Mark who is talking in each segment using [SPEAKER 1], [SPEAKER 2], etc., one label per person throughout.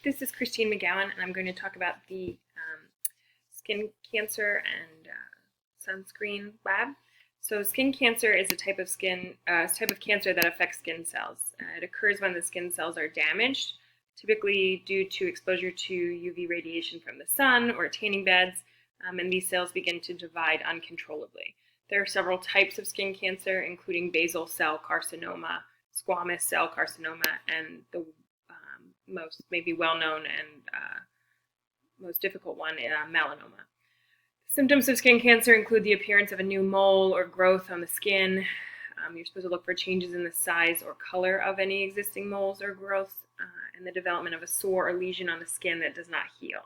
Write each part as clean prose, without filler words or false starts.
[SPEAKER 1] This is Christine McGowan, and I'm going to talk about the skin cancer and sunscreen lab. So, skin cancer is a type of cancer that affects skin cells. It occurs when the skin cells are damaged, typically due to exposure to UV radiation from the sun or tanning beds, and these cells begin to divide uncontrollably. There are several types of skin cancer, including basal cell carcinoma, squamous cell carcinoma, and the most maybe well-known and most difficult one, melanoma. Symptoms of skin cancer include the appearance of a new mole or growth on the skin. You're supposed to look for changes in the size or color of any existing moles or growths, and the development of a sore or lesion on the skin that does not heal.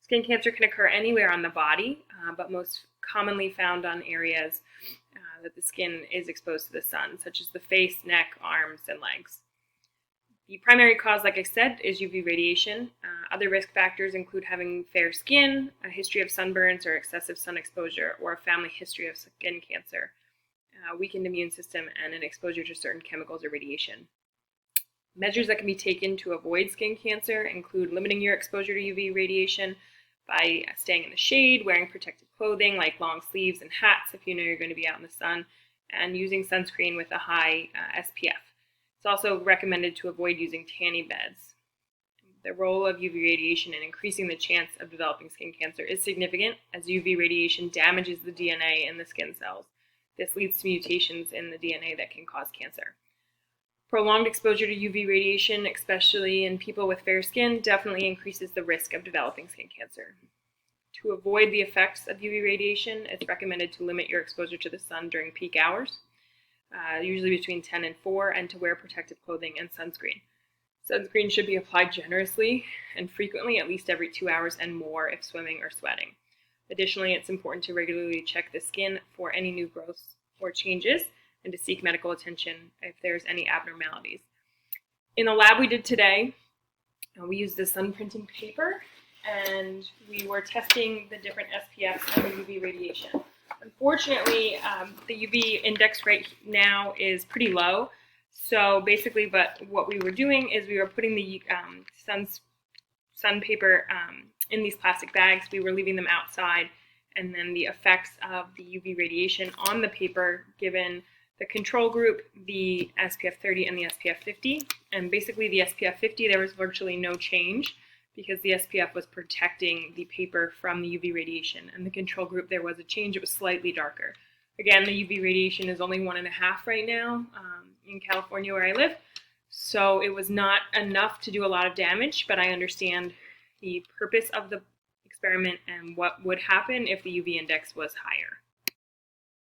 [SPEAKER 1] Skin cancer can occur anywhere on the body, but most commonly found on areas that the skin is exposed to the sun, such as the face, neck, arms, and legs. The primary cause, like I said, is UV radiation. Other risk factors include having fair skin, a history of sunburns or excessive sun exposure, or a family history of skin cancer, weakened immune system, and an exposure to certain chemicals or radiation. Measures that can be taken to avoid skin cancer include limiting your exposure to UV radiation by staying in the shade, wearing protective clothing like long sleeves and hats if you know you're going to be out in the sun, and using sunscreen with a high SPF. It's also recommended to avoid using tanning beds. The role of UV radiation in increasing the chance of developing skin cancer is significant, as UV radiation damages the DNA in the skin cells. This leads to mutations in the DNA that can cause cancer. Prolonged exposure to UV radiation, especially in people with fair skin, definitely increases the risk of developing skin cancer. To avoid the effects of UV radiation, it's recommended to limit your exposure to the sun during peak hours, usually between 10 and 4, and to wear protective clothing and sunscreen. Sunscreen should be applied generously and frequently, at least every 2 hours and more if swimming or sweating. Additionally, it's important to regularly check the skin for any new growths or changes and to seek medical attention if there's any abnormalities. In the lab we did today, we used the sun printing paper, and we were testing the different SPFs of UV radiation. Unfortunately, the UV index right now is pretty low. So basically, what we were doing is we were putting the sun paper in these plastic bags. We were leaving them outside, and then the effects of the UV radiation on the paper, given the control group, the SPF 30 and the SPF 50. And basically the SPF 50, there was virtually no change, because the SPF was protecting the paper from the UV radiation. And the control group, there was a change. It was slightly darker. Again, the UV radiation is only 1.5 right now in California where I live. So it was not enough to do a lot of damage, but I understand the purpose of the experiment and what would happen if the UV index was higher.